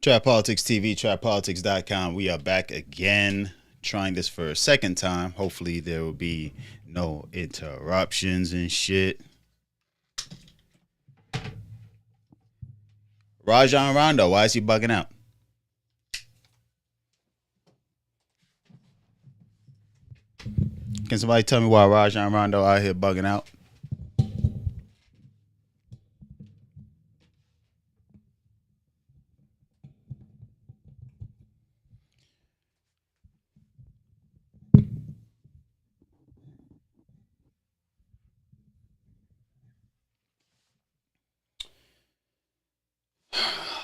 Trap Politics TV, trappolitics.com. We are back again, trying this for a second time. Hopefully, there will be no interruptions and shit. Rajon Rondo, why is he bugging out? Can somebody tell me why Rajon Rondo out here bugging out?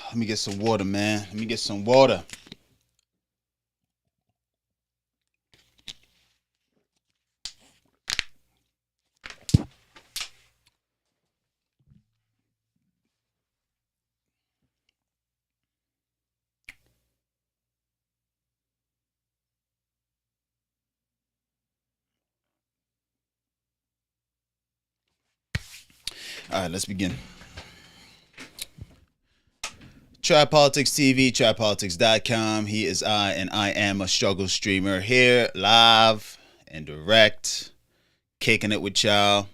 Let me get some water, man. Let me get some water. All right, let's begin. Trap Politics TV, trappolitics.com. He is I, and I am a struggle streamer here, live and direct, kicking it with y'all,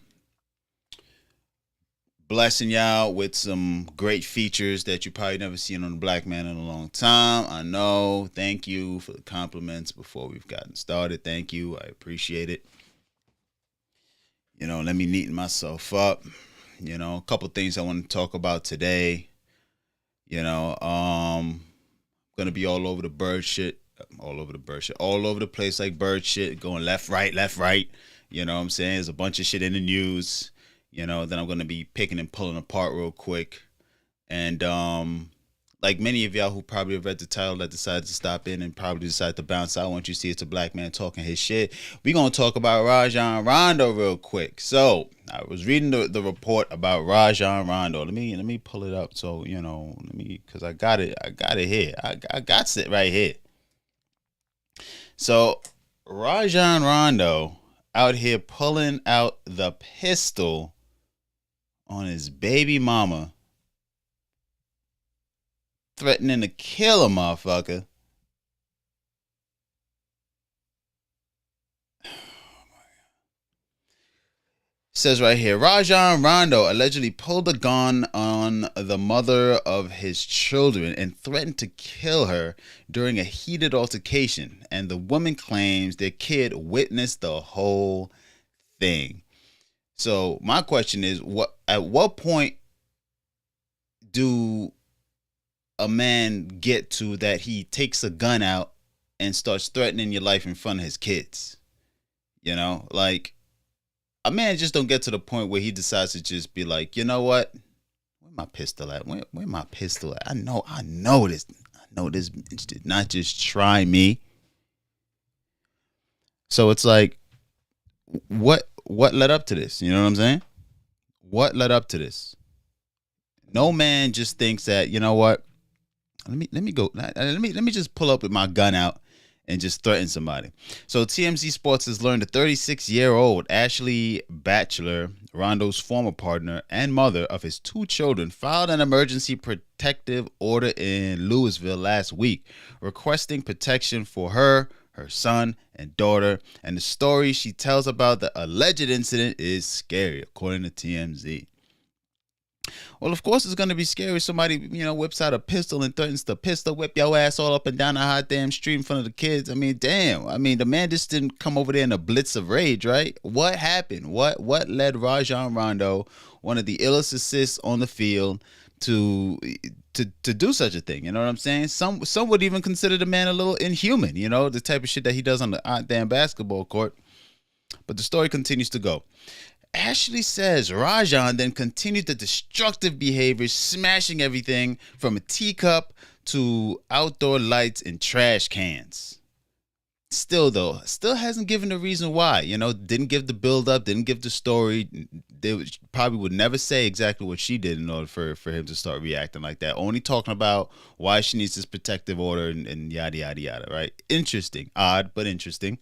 blessing y'all with some great features that you probably never seen on the Black Man in a long time. I know. Thank you for the compliments before we've gotten started. Thank you. I appreciate it. Let me neaten myself up. A couple things I want to talk about today. Gonna be all over the bird shit, all over the place like bird shit, going left, right. You know what I'm saying? There's a bunch of shit in the news. Then I'm gonna be picking and pulling apart real quick. And like many of y'all who probably have read the title that decided to stop in and probably decided to bounce out once you see it's a black man talking his shit, we're gonna talk about Rajon Rondo real quick. So I was reading the report about Rajon Rondo. Let me pull it up. So because I got it here. I got it right here. So Rajon Rondo out here pulling out the pistol on his baby mama, threatening to kill a motherfucker. Says right here, Rajon Rondo allegedly pulled a gun on the mother of his children and threatened to kill her during a heated altercation. And the woman claims their kid witnessed the whole thing. So my question is, at what point do a man get to that he takes a gun out and starts threatening your life in front of his kids? Like, a man just don't get to the point where he decides to just be like, you know what? Where my pistol at? Where my pistol at? I know this. I know this bitch did not just try me. So it's like, what led up to this? You know what I'm saying? What led up to this? No man just thinks that, you know what? Let me just pull up with my gun out and just threaten somebody. So TMZ Sports has learned a 36-year-old Ashley Batchelor, Rondo's former partner and mother of his two children, filed an emergency protective order in Louisville last week, requesting protection for her son, and daughter. And the story she tells about the alleged incident is scary, according to TMZ. Well, of course it's going to be scary. Somebody, whips out a pistol and threatens to pistol whip your ass all up and down the hot damn street in front of the kids. I mean, damn. I mean, the man just didn't come over there in a blitz of rage, right? What happened? What led Rajon Rondo, one of the illest assists on the field, to do such a thing? You know what I'm saying? Some would even consider the man a little inhuman, the type of shit that he does on the damn basketball court. But the story continues to go. Ashley says Rajon then continued the destructive behavior, smashing everything from a teacup to outdoor lights and trash cans. Still hasn't given the reason why. Didn't give the build up, didn't give the story. They probably would never say exactly what she did in order for him to start reacting like that. Only talking about why she needs this protective order and yada yada yada. Right? Interesting, odd, but interesting.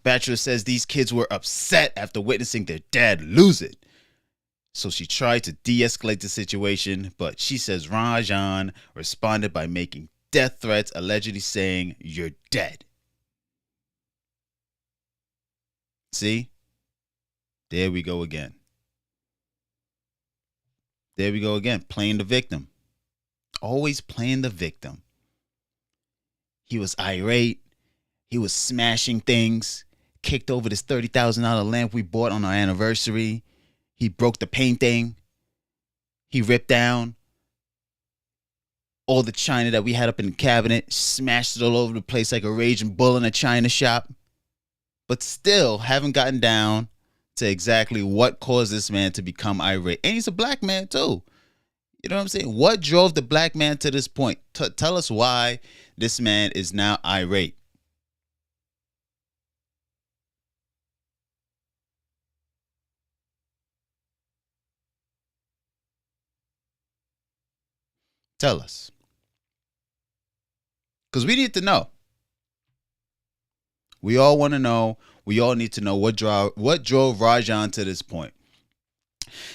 Batchelor says these kids were upset after witnessing their dad lose it. So she tried to de-escalate the situation, but she says Rajon responded by making death threats, allegedly saying, "You're dead." See? There we go again. There we go again, playing the victim. Always playing the victim. He was irate. He was smashing things. Kicked over this $30,000 lamp we bought on our anniversary. He broke the painting. He ripped down all the china that we had up in the cabinet, smashed it all over the place like a raging bull in a china shop. But still haven't gotten down to exactly what caused this man to become irate. And he's a black man too. You know what I'm saying? What drove the black man to this point? Tell us why this man is now irate. Tell us. Because we need to know. We all want to know. We all need to know what drove Rajon to this point.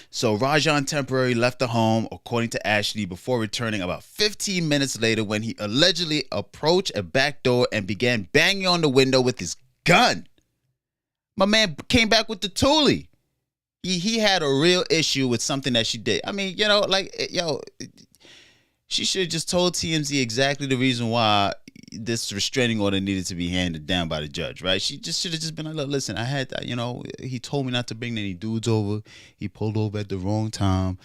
So Rajon temporarily left the home, according to Ashley, before returning about 15 minutes later when he allegedly approached a back door and began banging on the window with his gun. My man came back with the toolie. He had a real issue with something that she did. I mean, she should have just told TMZ exactly the reason why this restraining order needed to be handed down by the judge, right? She just should have just been like, look, listen, I had, he told me not to bring any dudes over. He pulled over at the wrong time.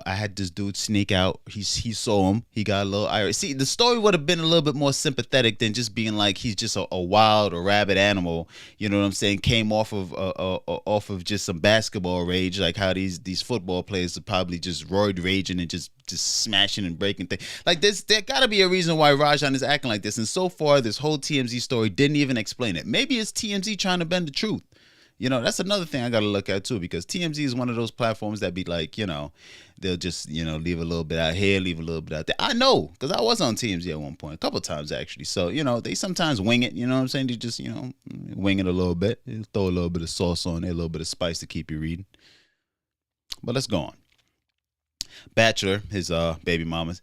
I had this dude sneak out. He saw him. He got a little irate. See, the story would have been a little bit more sympathetic than just being like he's just a wild or rabid animal. You know what I'm saying? Came off of just some basketball rage, like how these football players are probably just roid raging and just smashing and breaking things. Like there gotta be a reason why Rajon is acting like this. And so far, this whole TMZ story didn't even explain it. Maybe it's TMZ trying to bend the truth. That's another thing I got to look at too, because TMZ is one of those platforms that be like, they'll just, leave a little bit out here, leave a little bit out there. I know, because I was on TMZ at one point, a couple of times actually. So, they sometimes wing it, you know what I'm saying? They just, wing it a little bit, throw a little bit of sauce on there, a little bit of spice to keep you reading. But let's go on. Bachelor, his baby mama,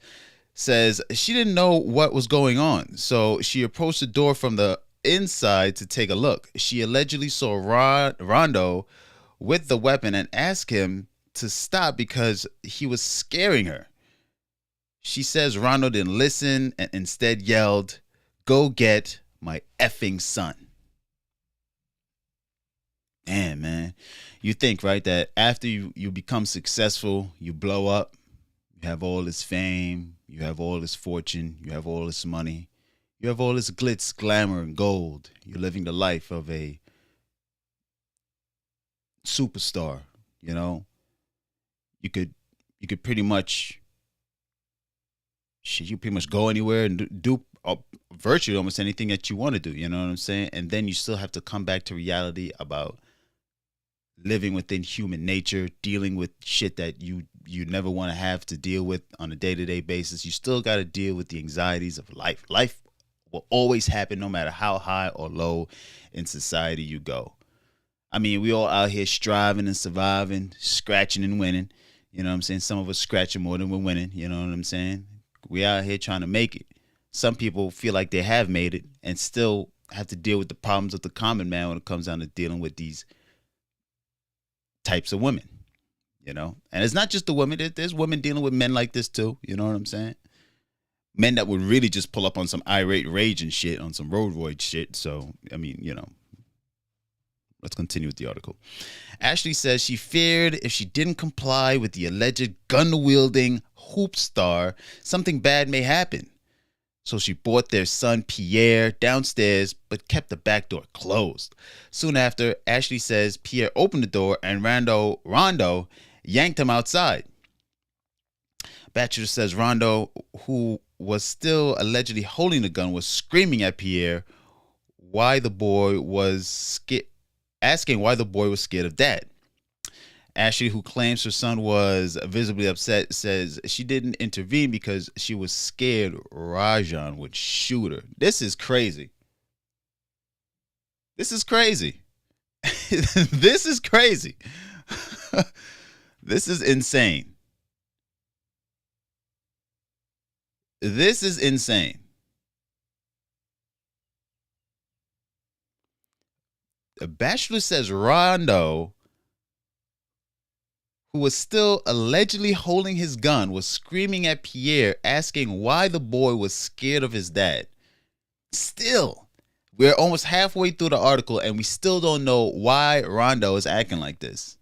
says she didn't know what was going on, so she approached the door from the inside to take a look. She allegedly saw Rondo with the weapon and asked him to stop because he was scaring her. She says Rondo didn't listen and instead yelled, "Go get my effing son." Man, you think, right, that after you become successful, you blow up, you have all this fame, you have all this fortune, you have all this money, you have all this glitz, glamour, and gold. You're living the life of a superstar. You could pretty much go anywhere and do virtually almost anything that you want to do. You know what I'm saying? And then you still have to come back to reality about living within human nature, dealing with shit that you never want to have to deal with on a day-to-day basis. You still got to deal with the anxieties of life. Life will always happen no matter how high or low in society you go. I mean, we all out here striving and surviving, scratching and winning. You know what I'm saying? Some of us scratching more than we're winning. You know what I'm saying? We out here trying to make it. Some people feel like they have made it and still have to deal with the problems of the common man when it comes down to dealing with these types of women. And it's not just the women. There's women dealing with men like this too. You know what I'm saying? Men that would really just pull up on some irate rage and shit, on some road roid shit. So, I mean, let's continue with the article. Ashley says she feared if she didn't comply with the alleged gun-wielding hoop star, something bad may happen. So she brought their son Pierre downstairs, but kept the back door closed. Soon after, Ashley says Pierre opened the door and Rondo yanked him outside. Bachelor says Rondo, who was still allegedly holding the gun, was screaming at Pierre asking why the boy was scared of dad. Ashley, who claims her son was visibly upset, says she didn't intervene because she was scared Rajon would shoot her. This is crazy. This is crazy. This is insane. This is insane. The Bachelor says Rondo, who was still allegedly holding his gun, was screaming at Pierre, asking why the boy was scared of his dad. Still, we're almost halfway through the article and we still don't know why Rondo is acting like this.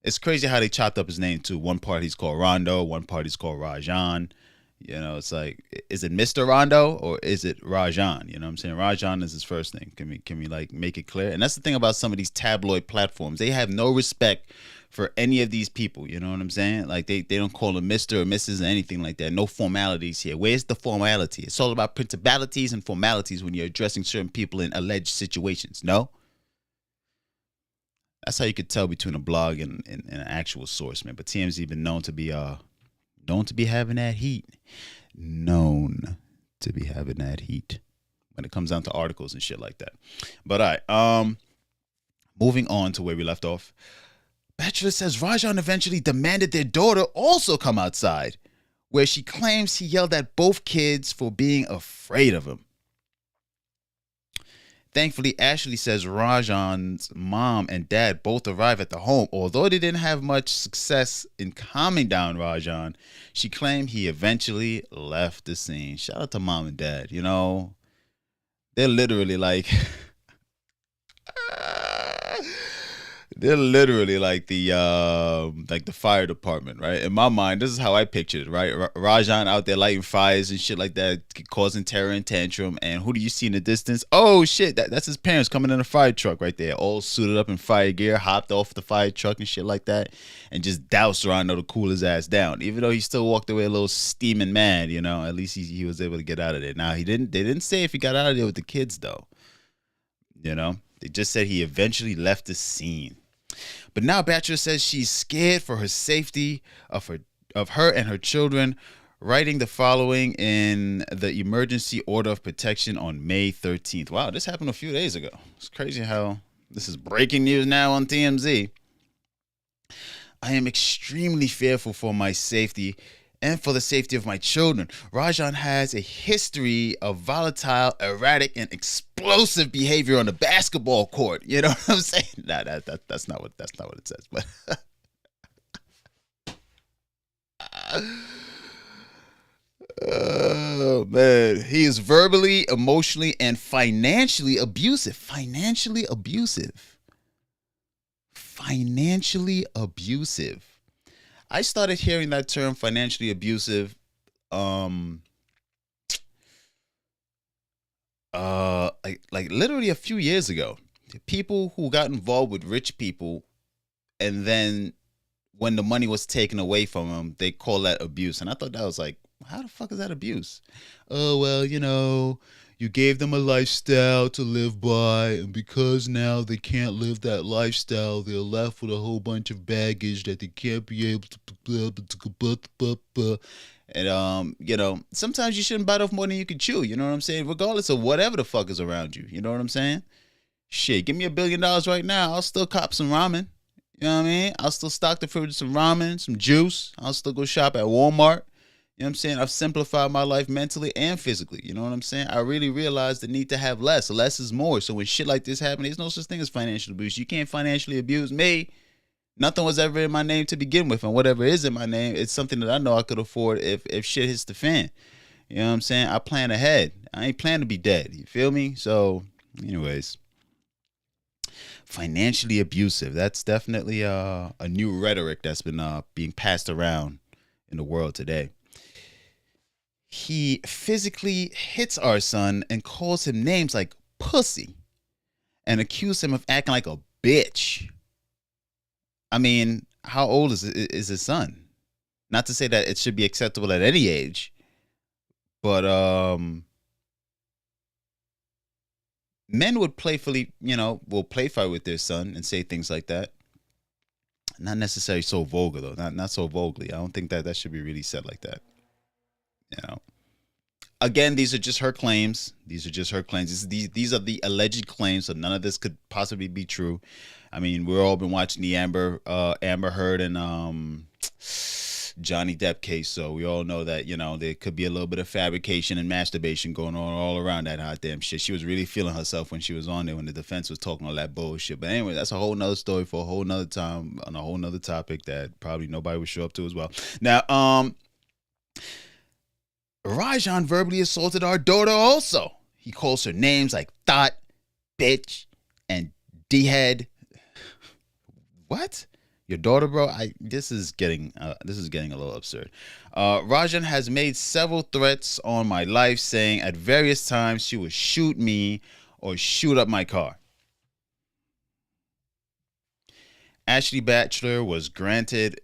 It's crazy how they chopped up his name too. One part he's called Rondo, one part he's called Rajon. You know, it's like, is it Mr. Rondo or is it Rajon? You know what I'm saying? Rajon is his first name. Can we like make it clear? And that's the thing about some of these tabloid platforms. They have no respect for any of these people. You know what I'm saying? Like they don't call them Mr. or Mrs. or anything like that. No formalities here. Where's the formality? It's all about principalities and formalities when you're addressing certain people in alleged situations. No? That's how you could tell between a blog and an actual source, man. But TMZ been known to be having that heat. Known to be having that heat when it comes down to articles and shit like that. But all right, moving on to where we left off. Bachelor says Rajon eventually demanded their daughter also come outside, where she claims he yelled at both kids for being afraid of him. Thankfully, Ashley says Rajon's mom and dad both arrive at the home. Although they didn't have much success in calming down Rajon, she claimed he eventually left the scene. Shout out to mom and dad. You know, they're literally like... They're literally like the fire department, right? In my mind, this is how I pictured it, right? Rajon out there lighting fires and shit like that, causing terror and tantrum. And who do you see in the distance? Oh shit, that's his parents coming in a fire truck right there, all suited up in fire gear, hopped off the fire truck and shit like that, and just doused Rondo to cool his ass down. Even though he still walked away a little steaming mad, you know, at least he was able to get out of there. Now they didn't say if he got out of there with the kids though. You know, they just said he eventually left the scene. But now Bachelor says she's scared for her safety of her and her children, writing the following in the emergency order of protection on May 13th. Wow, this happened a few days ago. It's crazy how this is breaking news now on TMZ. I am extremely fearful for my safety and for the safety of my children. Rajon has a history of volatile, erratic, and explosive behavior on the basketball court. You know what I'm saying? Nah, that's not what it says. But oh man, he is verbally, emotionally, and financially abusive. Financially abusive. I started hearing that term financially abusive like literally a few years ago. People who got involved with rich people and then when the money was taken away from them, they call that abuse. And I thought that was like, how the fuck is that abuse? Oh, well, you know, you gave them a lifestyle to live by, and because now they can't live that lifestyle, they're left with a whole bunch of baggage that they can't be able to... And, you know, sometimes you shouldn't bite off more than you can chew, you know what I'm saying? Regardless of whatever the fuck is around you, you know what I'm saying? Shit, give me $1 billion right now, I'll still cop some ramen. You know what I mean? I'll still stock the fridge with some ramen, some juice. I'll still go shop at Walmart. You know what I'm saying? I've simplified my life mentally and physically. You know what I'm saying? I really realized the need to have less. Less is more. So when shit like this happens, there's no such thing as financial abuse. You can't financially abuse me. Nothing was ever in my name to begin with. And whatever is in my name, it's something that I know I could afford if shit hits the fan. You know what I'm saying? I plan ahead. I ain't plan to be dead. You feel me? So, anyways. Financially abusive. That's definitely a new rhetoric that's been being passed around in the world today. He physically hits our son and calls him names like pussy and accused him of acting like a bitch. I mean, how old is his son? Not to say that it should be acceptable at any age, but men would playfully, will play fight with their son and say things like that. Not necessarily so vulgar though. Not so vulgarly. I don't think that should be really said like that. Again, these are just her claims. These are just her claims. These are the alleged claims, so none of this could possibly be true. I mean, we've all been watching the Amber Heard and Johnny Depp case, so we all know that there could be a little bit of fabrication and masturbation going on all around that hot damn shit. She was really feeling herself when she was on there when the defense was talking all that bullshit. But anyway, that's a whole nother story for a whole nother time on a whole nother topic that probably nobody would show up to as well. Now, Rajon verbally assaulted our daughter also. He calls her names like thought, bitch, and D-head. What? Your daughter, bro? This is getting a little absurd. Rajon has made several threats on my life, saying at various times she would shoot me or shoot up my car. Ashley Batchelor was granted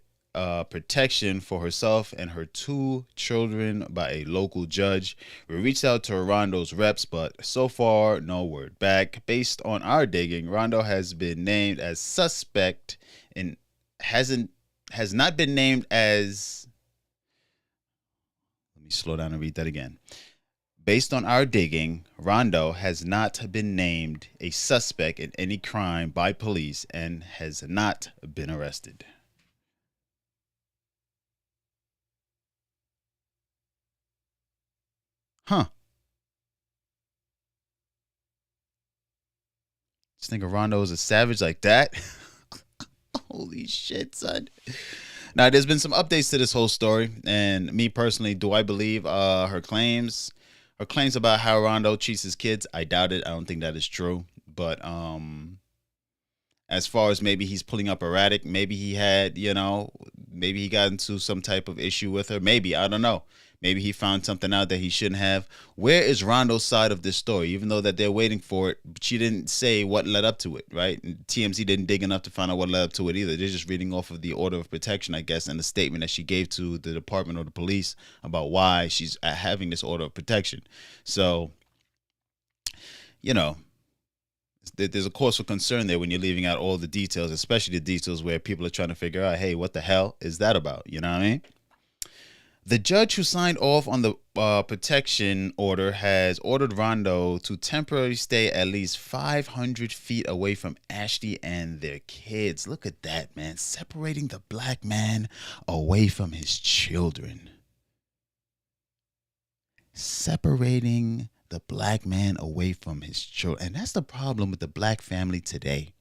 protection for herself and her 2 children by a local judge. We reached out to Rondo's reps, but so far, no word back. Based on our digging, Rondo has been named as suspect and has not been named as. Let me slow down and read that again. Based on our digging, Rondo has not been named a suspect in any crime by police and has not been arrested. Huh. Just think Rondo is a savage like that. Holy shit, son. Now, there's been some updates to this whole story, and me personally, do I believe her claims? Her claims about how Rondo treats his kids, I doubt it. I don't think that is true. But as far as maybe he's pulling up erratic, maybe he had, maybe he got into some type of issue with her. Maybe, I don't know. Maybe he found something out that he shouldn't have. Where is Rondo's side of this story? Even though that they're waiting for it, she didn't say what led up to it, right? And TMZ didn't dig enough to find out what led up to it either. They're just reading off of the order of protection, I guess, and the statement that she gave to the department or the police about why she's having this order of protection. So, there's a cause for concern there when you're leaving out all the details, especially the details where people are trying to figure out, hey, what the hell is that about? You know what I mean? The judge who signed off on the protection order has ordered Rondo to temporarily stay at least 500 feet away from Ashley and their kids. Look at that, man. Separating the black man away from his children. Separating the black man away from his children. And that's the problem with the black family today.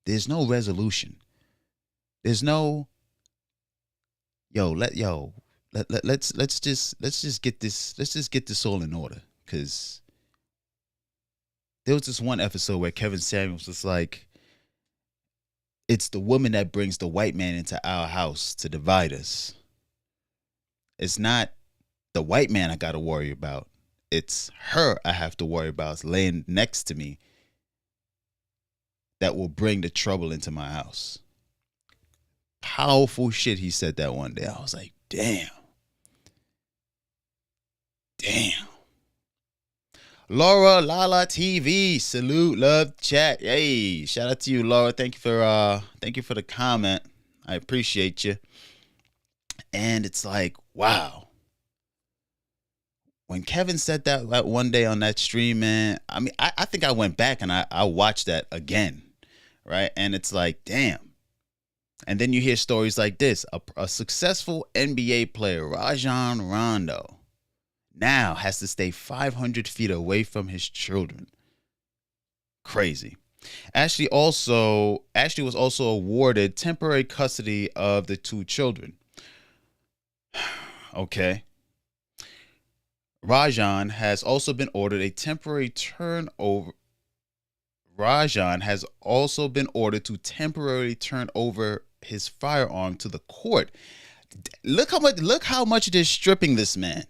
There's no resolution. There's no, let's just get this all in order. Because there was this one episode where Kevin Samuels was like, it's the woman that brings the white man into our house to divide us. It's not the white man I got to worry about. It's her I have to worry about laying next to me that will bring the trouble into my house. Powerful shit he said that one day. I was like, damn. Laura Lala TV, salute, love, chat. Hey, shout out to you, Laura. Thank you for the comment. I appreciate you. And it's like, wow. When Kevin said that one day on that stream, man, I mean, I think I went back and I watched that again, right? And it's like, damn. And then you hear stories like this. A successful NBA player, Rajon Rondo, now has to stay 500 feet away from his children. Crazy. Ashley was also awarded temporary custody of the 2 children. Okay. Rajon has also been ordered to temporarily turn over his firearm to the court. Look how much they're stripping this man.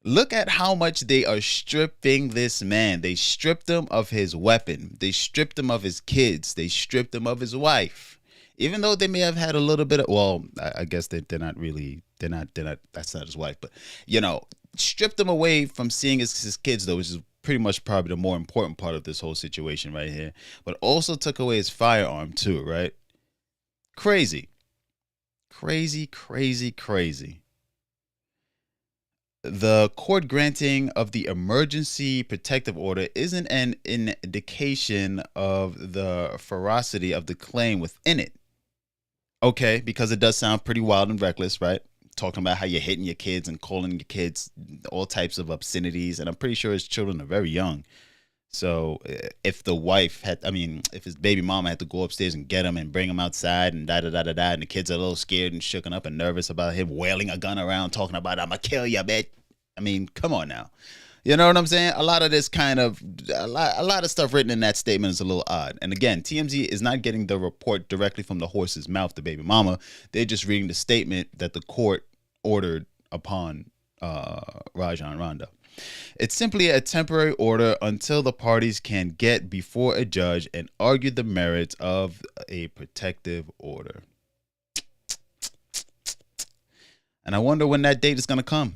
Look at how much they are stripping this man. They stripped him of his weapon. They stripped him of his kids. They stripped him of his wife. Even though they may have had a little bit of, well, I guess they're not, that's not his wife, but, stripped him away from seeing his kids, though, which is pretty much probably the more important part of this whole situation right here, but also took away his firearm too, right? Crazy. The court granting of the emergency protective order isn't an indication of the ferocity of the claim within it. Okay, because it does sound pretty wild and reckless, right? Talking about how you're hitting your kids and calling your kids all types of obscenities, and I'm pretty sure his children are very young. So if the wife had, I mean, if his baby mama had to go upstairs and get him and bring him outside and da da da da da, and the kids are a little scared and shooken up and nervous about him wailing a gun around, talking about "I'ma kill you, bitch." I mean, come on now. You know what I'm saying? A lot of this kind of a lot of stuff written in that statement is a little odd. And again, TMZ is not getting the report directly from the horse's mouth, the baby mama. They're just reading the statement that the court ordered upon Rajon Rondo. It's simply a temporary order until the parties can get before a judge and argue the merits of a protective order. And I wonder when that date is going to come.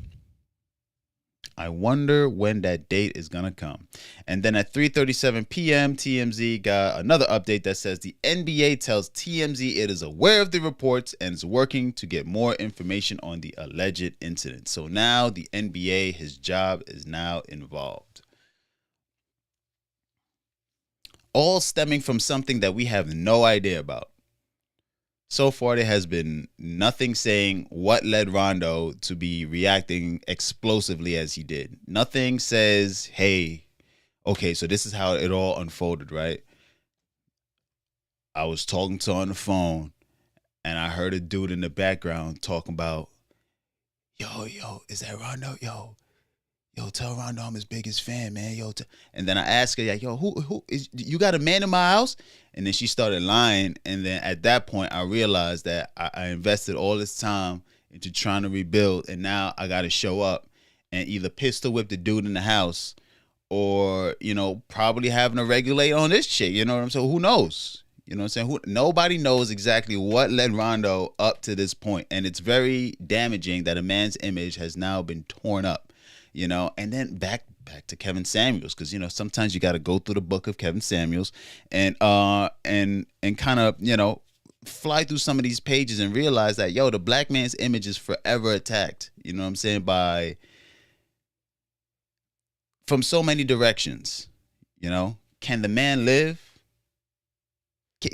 I wonder when that date is going to come. And then at 3:37 p.m., TMZ got another update that says the NBA tells TMZ it is aware of the reports and is working to get more information on the alleged incident. So now the NBA, his job is now involved. All stemming from something that we have no idea about. So far, there has been nothing saying what led Rondo to be reacting explosively as he did. Nothing says, hey, okay, so this is how it all unfolded, right? I was talking to her on the phone, and I heard a dude in the background talking about, yo, is that Rondo? Yo, tell Rondo I'm his biggest fan, man. And then I asked her, like, yo, who is, you got a man in my house? And then she started lying. And then at that point, I realized that I invested all this time into trying to rebuild. And now I got to show up and either pistol whip the dude in the house or, probably having to regulate on this shit. You know what I'm saying? Who knows? You know what I'm saying? Nobody knows exactly what led Rondo up to this point. And it's very damaging that a man's image has now been torn up. And then back to Kevin Samuels, because sometimes you got to go through the book of Kevin Samuels and kind of fly through some of these pages and realize that the black man's image is forever attacked. You know what I'm saying? From so many directions. Can the man live?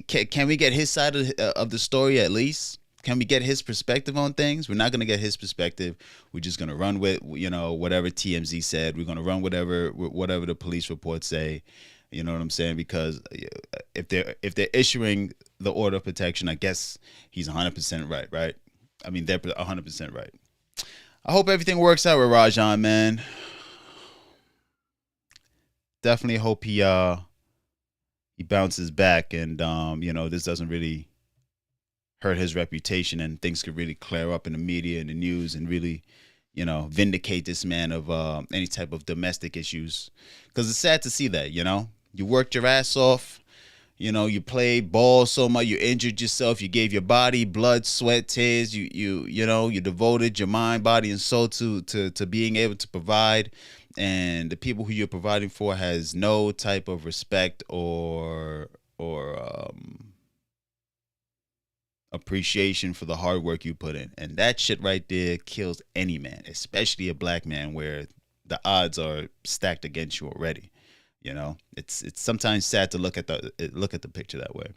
Can we get his side of the story at least? Can we get his perspective on things? We're not going to get his perspective. We're just going to run with, whatever TMZ said. We're going to run whatever the police reports say. You know what I'm saying? Because if they're issuing the order of protection, I guess he's 100% right? I mean, they're 100% right. I hope everything works out with Rajon, man. Definitely hope he bounces back and this doesn't really hurt his reputation and things could really clear up in the media and the news and really, vindicate this man of any type of domestic issues. Because it's sad to see that, you worked your ass off, you played ball so much, you injured yourself, you gave your body blood, sweat, tears, you devoted your mind, body, and soul to being able to provide, and the people who you're providing for has no type of respect or appreciation for the hard work you put in. And that shit right there kills any man, especially a black man where the odds are stacked against you already. It's sometimes sad to look at the picture that way.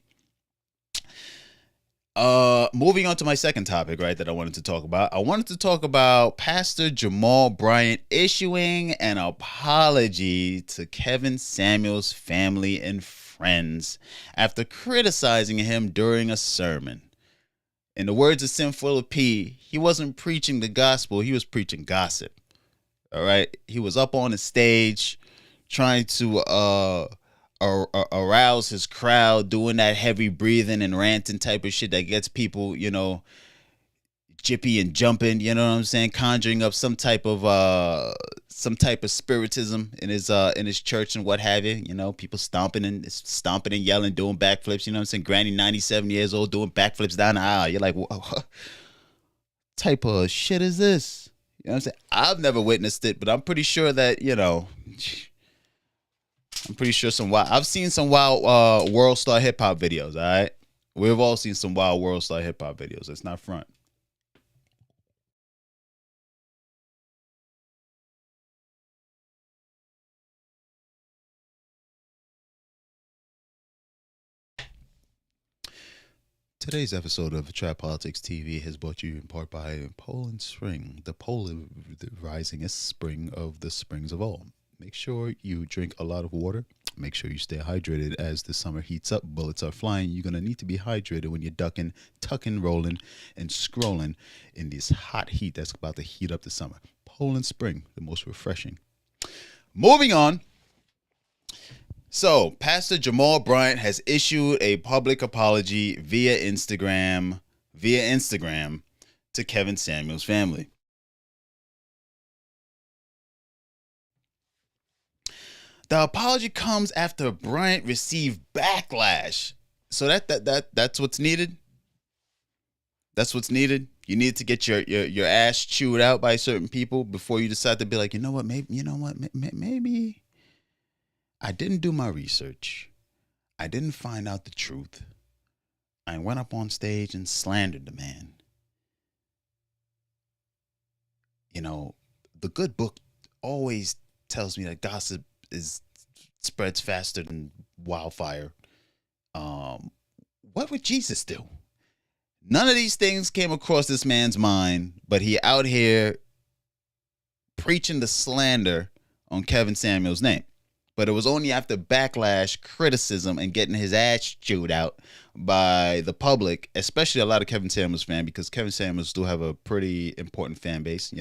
Moving on to my second topic, right, that I wanted to talk about. I wanted to talk about Pastor Jamal Bryant issuing an apology to Kevin Samuels' family and friends after criticizing him during a sermon. In the words of Sinful P, he wasn't preaching the gospel, he was preaching gossip. All right? He was up on the stage trying to arouse his crowd, doing that heavy breathing and ranting type of shit that gets people, jippy and jumping, you know what I'm saying? Conjuring up some type of spiritism in his church and what have you. People stomping and yelling, doing backflips, you know what I'm saying? Granny 97 years old doing backflips down the aisle. You're like, what type of shit is this? You know what I'm saying? I've never witnessed it, but I'm pretty sure that, I've seen some wild world star hip hop videos, all right? We've all seen some wild world star hip hop videos. It's not front. Today's episode of Trap Politics TV has brought you in part by Poland Spring, the polarizingest spring of the springs of all. Make sure you drink a lot of water. Make sure you stay hydrated as the summer heats up. Bullets are flying. You're going to need to be hydrated when you're ducking, tucking, rolling, and scrolling in this hot heat that's about to heat up the summer. Poland Spring, the most refreshing. Moving on. So, Pastor Jamal Bryant has issued a public apology via Instagram to Kevin Samuels' family. The apology comes after Bryant received backlash. So that's what's needed. That's what's needed. You need to get your ass chewed out by certain people before you decide to be like, maybe I didn't do my research. I didn't find out the truth. I went up on stage and slandered the man. You know, the good book always tells me that gossip spreads faster than wildfire. What would Jesus do? None of these things came across this man's mind, but he out here preaching the slander on Kevin Samuels' name. But it was only after backlash, criticism, and getting his ass chewed out by the public, especially a lot of Kevin Samuels fans, because Kevin Samuels do have a pretty important fan base,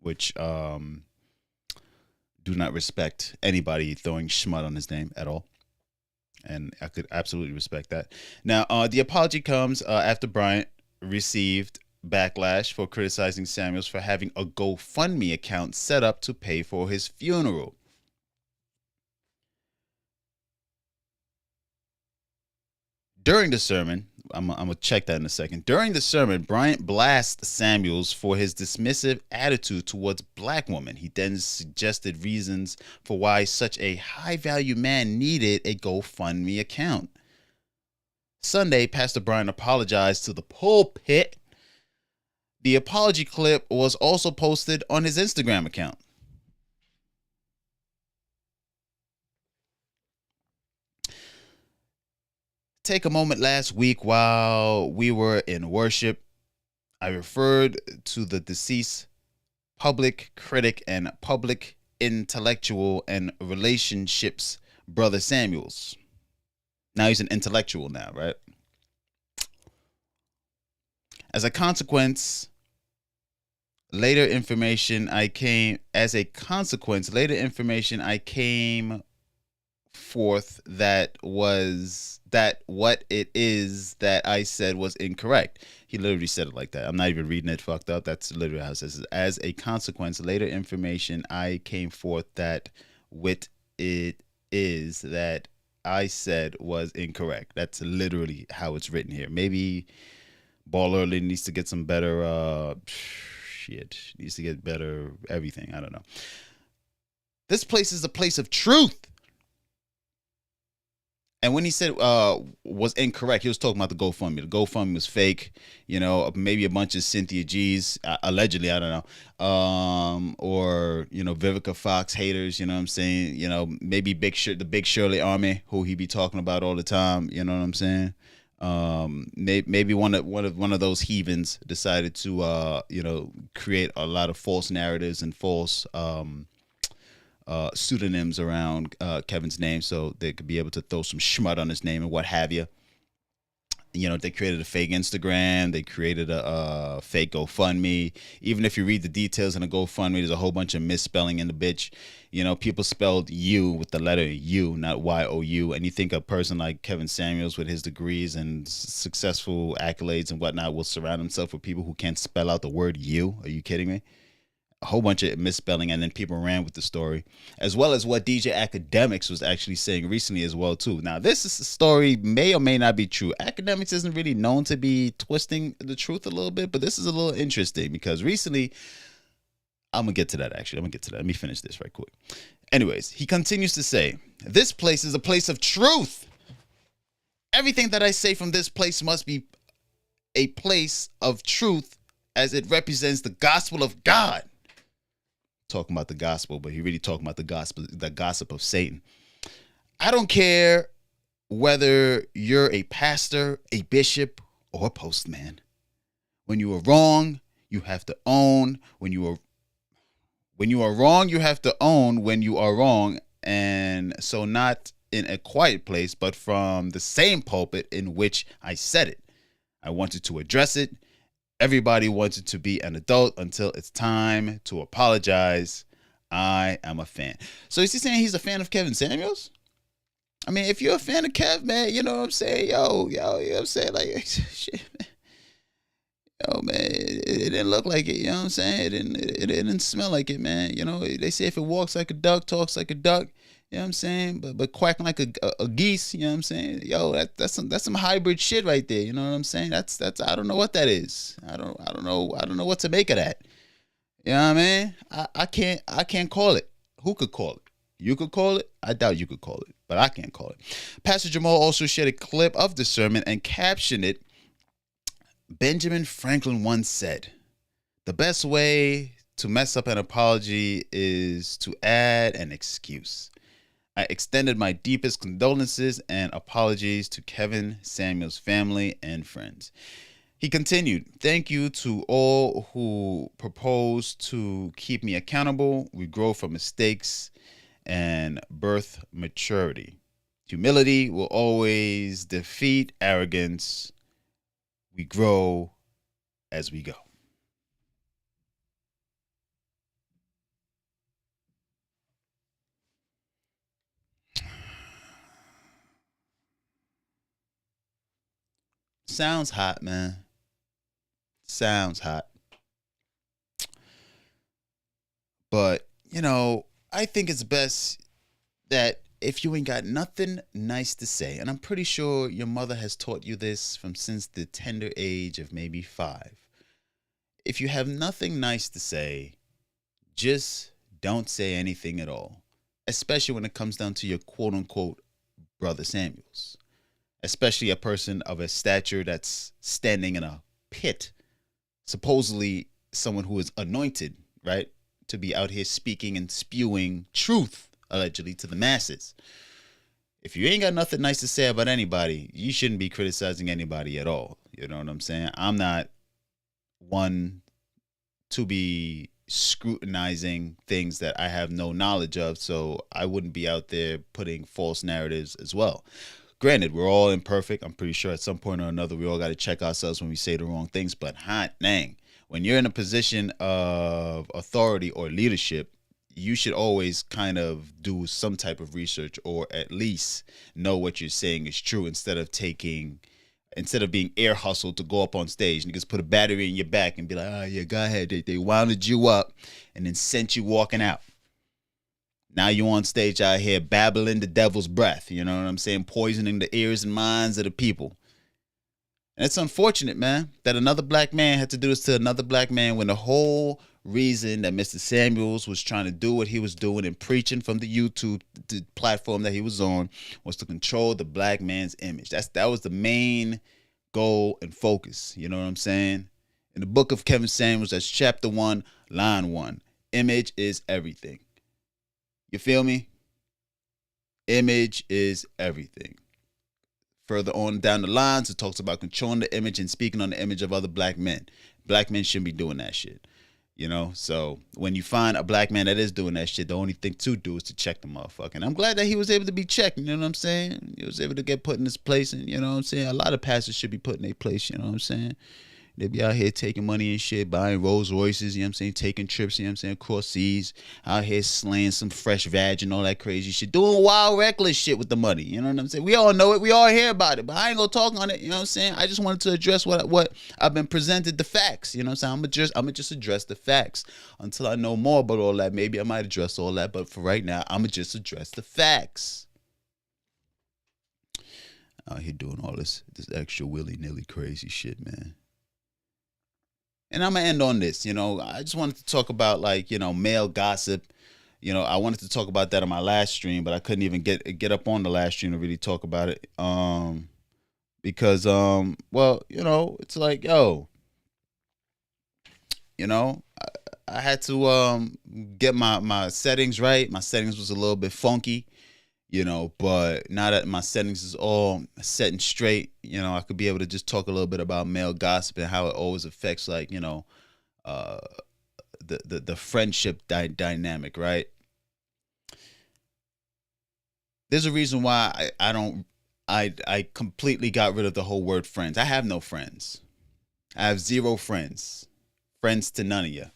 which do not respect anybody throwing schmut on his name at all. And I could absolutely respect that. Now, the apology comes after Bryant received backlash for criticizing Samuels for having a GoFundMe account set up to pay for his funeral. During the sermon, I'm going to check that in a second. During the sermon, Bryant blasts Samuels for his dismissive attitude towards black women. He then suggested reasons for why such a high-value man needed a GoFundMe account. Sunday, Pastor Bryant apologized to the pulpit. The apology clip was also posted on his Instagram account. Take a moment last week while we were in worship. I referred to the deceased public critic and public intellectual and relationships brother Samuels. Now he's an intellectual now, right? As a consequence, later information I came forth that what it is that I said was incorrect. He literally said it like that. I'm not even reading it fucked up. That's literally how it says. As a consequence, later information I came forth that what it is that I said was incorrect. That's literally how it's written here. Maybe Ball Early needs to get some better needs to get better everything. I don't know. This place is a place of truth. And when he said was incorrect, he was talking about the GoFundMe. The GoFundMe was fake, maybe a bunch of Cynthia G's, allegedly, I don't know, or Vivica Fox haters, you know what I'm saying? Maybe the Big Shirley Army, who he be talking about all the time, you know what I'm saying? Maybe one of those heathens decided to create a lot of false narratives and false pseudonyms around Kevin's name so they could be able to throw some schmut on his name and what have you. They created a fake Instagram. They created a fake GoFundMe. Even if you read the details in a GoFundMe, there's a whole bunch of misspelling in the bitch. People spelled U with the letter U, not Y-O-U. And you think a person like Kevin Samuels with his degrees and successful accolades and whatnot will surround himself with people who can't spell out the word U? Are you kidding me? A whole bunch of misspelling, and then people ran with the story, as well as what DJ Akademiks was actually saying recently as well too. Now, this is a story may or may not be true. Akademiks isn't really known to be twisting the truth a little bit, but this is a little interesting because recently, I'm gonna get to that. Let me finish this right quick. Anyways, he continues to say, "This place is a place of truth. Everything that I say from this place must be a place of truth, as it represents the gospel of God." Talking about the gospel, but he really talking about the gospel, the gossip of Satan. I don't care whether you're a pastor, a bishop, or a postman. When you are wrong, you have to own when you are wrong, you have to own when you are wrong, and so not in a quiet place, but from the same pulpit in which I said it. I wanted to address it. Everybody wanted to be an adult until it's time to apologize. I am a fan. So is he saying he's a fan of Kevin Samuels? I mean, if you're a fan of Kev, man, you know what I'm saying? Yo, you know what I'm saying? Like, shit, man. Yo, man, it didn't look like it, you know what I'm saying? It didn't smell like it, man. You know, they say if it walks like a duck, talks like a duck, you know what I'm saying? But quacking like a geese, you know what I'm saying? Yo, that's some hybrid shit right there, you know what I'm saying? That's I don't know what that is. I don't know what to make of that. You know what I mean? I can't call it. Who could call it? You could call it. I doubt you could call it, but I can't call it. Pastor Jamal also shared a clip of the sermon and captioned it. Benjamin Franklin once said, "The best way to mess up an apology is to add an excuse." I extended my deepest condolences and apologies to Kevin Samuels' family and friends. He continued, "Thank you to all who propose to keep me accountable. We grow from mistakes and birth maturity. Humility will always defeat arrogance. We grow as we go." Sounds hot, man. Sounds hot. But, I think it's best that if you ain't got nothing nice to say, and I'm pretty sure your mother has taught you this from since the tender age of maybe 5. If you have nothing nice to say, just don't say anything at all, especially when it comes down to your quote unquote brother Samuels, especially a person of a stature that's standing in a pit, supposedly someone who is anointed, right, to be out here speaking and spewing truth, allegedly, to the masses. If you ain't got nothing nice to say about anybody, you shouldn't be criticizing anybody at all. You know what I'm saying? I'm not one to be scrutinizing things that I have no knowledge of, so I wouldn't be out there putting false narratives as well. Granted, we're all imperfect. I'm pretty sure at some point or another we all got to check ourselves when we say the wrong things, but hot dang, when you're in a position of authority or leadership, you should always kind of do some type of research, or at least know what you're saying is true, instead of being air hustled to go up on stage. Niggas put a battery in your back and be like, "Oh yeah, go ahead." They wounded you up and then sent you walking out. Now you on stage out here babbling the devil's breath, you know what I'm saying? Poisoning the ears and minds of the people. And it's unfortunate, man, that another black man had to do this to another black man, when the whole reason that Mr. Samuels was trying to do what he was doing and preaching from the YouTube platform that he was on was to control the black man's image. That was the main goal and focus. You know what I'm saying? In the book of Kevin Samuels, that's chapter 1, line 1. Image is everything. You feel me? Image is everything. Further on down the lines, it talks about controlling the image and speaking on the image of other black men. Black men shouldn't be doing that shit. So when you find a black man that is doing that shit, the only thing to do is to check the motherfucker. And I'm glad that he was able to be checked, you know what I'm saying? He was able to get put in his place, and you know what I'm saying? A lot of pastors should be put in their place, you know what I'm saying? They be out here taking money and shit, buying Rolls Royces, you know what I'm saying? Taking trips, you know what I'm saying? Across seas, out here slaying some fresh vag and all that crazy shit. Doing wild, reckless shit with the money, you know what I'm saying? We all know it. We all hear about it, but I ain't gonna talk on it, you know what I'm saying? I just wanted to address what I've been presented, the facts, you know what I'm saying? I'm gonna just address the facts. Until I know more about all that, maybe I might address all that, but for right now, I'm gonna just address the facts. Out here doing all this extra willy-nilly crazy shit, man. And I'm gonna end on this. I just wanted to talk about, like, male gossip. I wanted to talk about that on my last stream, but I couldn't even get up on the last stream to really talk about it. Because well, it's like, yo, I had to get my settings right. My settings was a little bit funky. But now that my settings is all set and straight, I could be able to just talk a little bit about male gossip and how it always affects, like, uh, the friendship dynamic, right? There's a reason why I don't I completely got rid of the whole word friends. I have no friends. I have zero friends. Friends to none of you.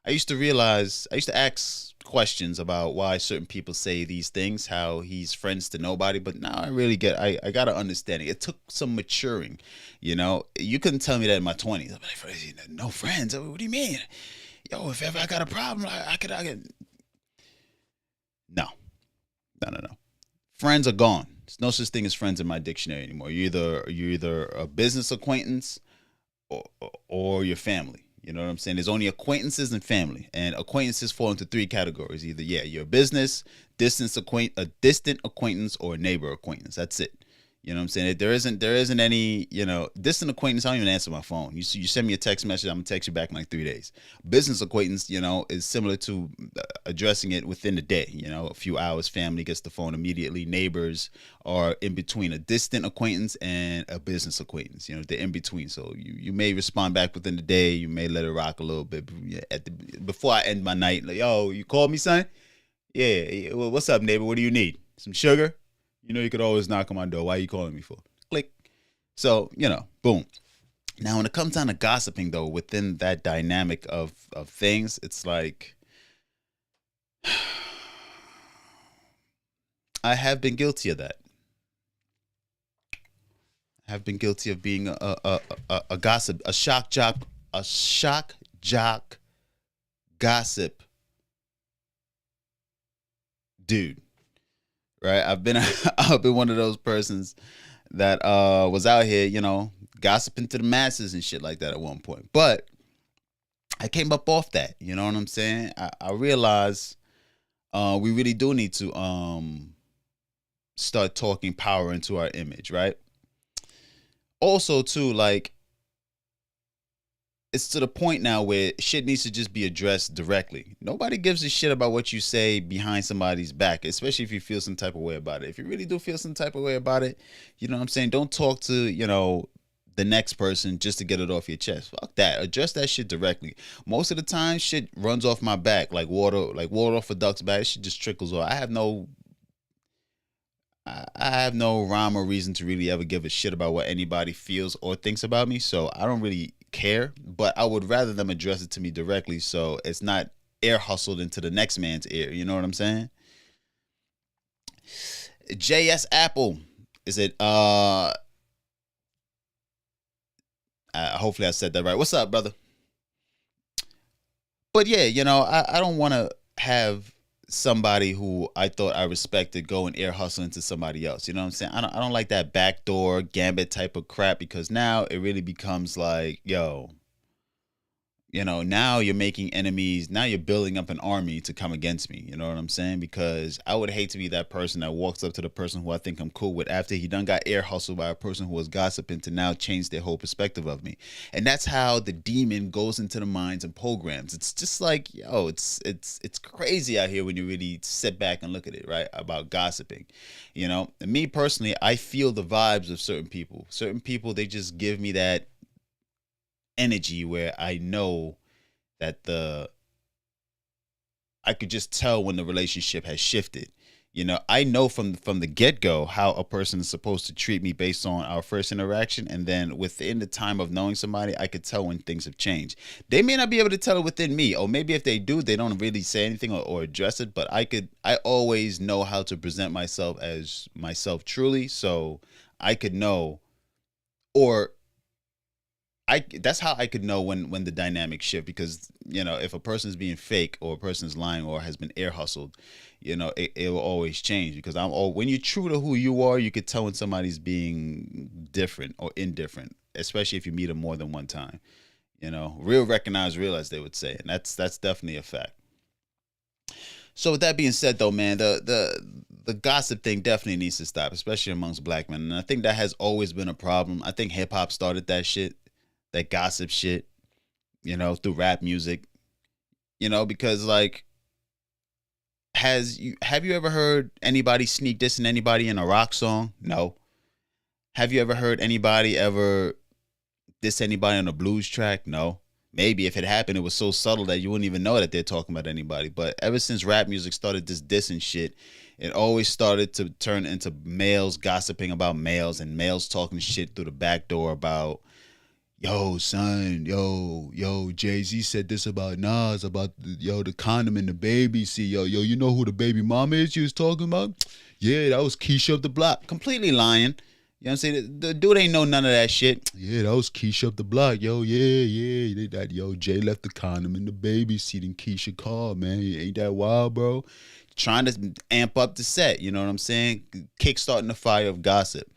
I used to ask questions about why certain people say these things, how he's friends to nobody, but now I got to understand it. It took some maturing, You couldn't tell me that in my 20s. I'm like, no friends? What do you mean? Yo, if ever I got a problem, I could. No, no. Friends are gone. There's no such thing as friends in my dictionary anymore. You're either a business acquaintance or your family. You know what I'm saying? There's only acquaintances and family, and acquaintances fall into three categories. Either you're a business, a distant acquaintance, or a neighbor acquaintance. That's it. You know what I'm saying? There isn't any, distant acquaintance. I don't even answer my phone. You send me a text message, I'm gonna text you back in like 3 days. Business acquaintance, is similar to addressing it within the day. A few hours. Family gets the phone immediately. Neighbors are in between a distant acquaintance and a business acquaintance. They're in between. So you may respond back within the day. You may let it rock a little bit before I end my night. Like, yo, you called me, son? Yeah. Well, what's up, neighbor? What do you need? Some sugar? You could always knock on my door. Why are you calling me for? Click. So, boom. Now, when it comes down to gossiping, though, within that dynamic of things, it's like I have been guilty of that. I have been guilty of being a gossip, a shock jock gossip dude. Right? I've been one of those persons that was out here, gossiping to the masses and shit like that at one point. But I came up off that. You know what I'm saying? I realized we really do need to start talking power into our image, right? Also, too, like, it's to the point now where shit needs to just be addressed directly. Nobody gives a shit about what you say behind somebody's back, especially if you feel some type of way about it. If you really do feel some type of way about it, you know what I'm saying? Don't talk to, the next person just to get it off your chest. Fuck that. Address that shit directly. Most of the time, shit runs off my back like water off a duck's back. Shit just trickles off. I have no rhyme or reason to really ever give a shit about what anybody feels or thinks about me, so I don't really care. But I would rather them address it to me directly, so it's not air hustled into the next man's ear. You know what I'm saying? JS Apple, is it? Hopefully I said that right. What's up, brother? But yeah, I don't want to have somebody who I thought I respected go and air hustle into somebody else. You know what I'm saying? I don't like that backdoor gambit type of crap, because now it really becomes like, yo, now you're making enemies. Now you're building up an army to come against me. You know what I'm saying? Because I would hate to be that person that walks up to the person who I think I'm cool with after he done got air hustled by a person who was gossiping to now change their whole perspective of me. And that's how the demon goes into the minds and programs. It's just like, yo, it's crazy out here when you really sit back and look at it, right? About gossiping. And me personally, I feel the vibes of certain people. Certain people, they just give me that energy where I know that I could just tell when the relationship has shifted. I know from the get-go how a person is supposed to treat me based on our first interaction, and then within the time of knowing somebody, I could tell when things have changed. They may not be able to tell it within me, or maybe if they do, they don't really say anything or address it, but I always know how to present myself as myself truly, so I could know, or that's how I could know when the dynamic shift, because if a person's being fake or a person's lying or has been air hustled, it will always change, because when you're true to who you are, you could tell when somebody's being different or indifferent, especially if you meet them more than one time. Real recognize real, as they would say, and that's definitely a fact. So with that being said, though, man, the gossip thing definitely needs to stop, especially amongst black men, and I think that has always been a problem. I think hip hop started that shit, that gossip shit, through rap music, because like have you ever heard anybody sneak dissing anybody in a rock song? No. Have you ever heard anybody ever diss anybody on a blues track? No. Maybe if it happened, it was so subtle that you wouldn't even know that they're talking about anybody. But ever since rap music started this dissing shit, it always started to turn into males gossiping about males and males talking shit through the back door about, yo, son, yo, Jay-Z said this about Nas, about, the condom and the baby. See, yo, you know who the baby mama is you was talking about? Yeah, that was Keisha of the block. Completely lying. You know what I'm saying? The dude ain't know none of that shit. Yeah, that was Keisha up the block. Yo, yeah. Jay left the condom in the baby seat in Keisha car, man. Ain't that wild, bro? Trying to amp up the set, you know what I'm saying? Kickstarting the fire of gossip.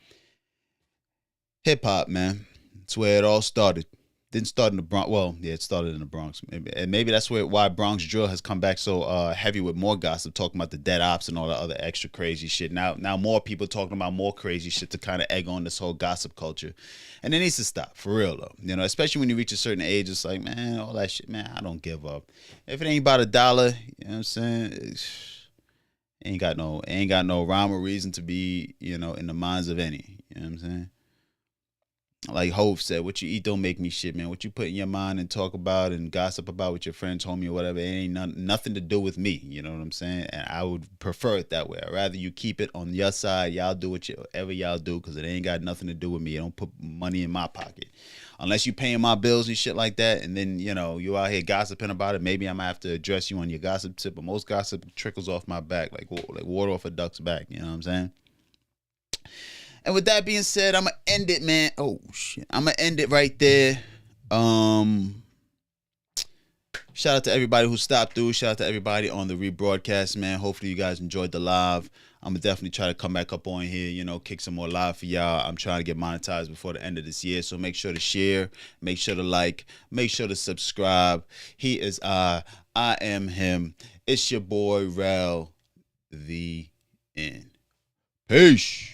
Hip hop, man. That's where it all started. Didn't start in the Bronx. Well, yeah, it started in the Bronx. Maybe that's why Bronx drill has come back so heavy with more gossip, talking about the dead ops and all the other extra crazy shit. Now more people talking about more crazy shit to kind of egg on this whole gossip culture. And it needs to stop, for real, though. You know, especially when you reach a certain age, it's like, man, all that shit, man, I don't give up. If it ain't about $1, you know what I'm saying? Ain't got no rhyme or reason to be, in the minds of any. You know what I'm saying? Like Hove said, what you eat don't make me shit, man. What you put in your mind and talk about and gossip about with your friends, homie, or whatever, it ain't nothing to do with me. You know what I'm saying? And I would prefer it that way. I'd rather you keep it on your side. Y'all do whatever y'all do, because it ain't got nothing to do with me. It don't put money in my pocket. Unless you paying my bills and shit like that, and then, you out here gossiping about it, maybe I might have to address you on your gossip tip, but most gossip trickles off my back like water off a duck's back. You know what I'm saying? And with that being said, I'm going to end it, man. Oh, shit. I'm going to end it right there. Shout out to everybody who stopped through. Shout out to everybody on the rebroadcast, man. Hopefully you guys enjoyed the live. I'm going to definitely try to come back up on here, kick some more live for y'all. I'm trying to get monetized before the end of this year. So make sure to share. Make sure to like. Make sure to subscribe. He is I am him. It's your boy, Rel. The end. Peace.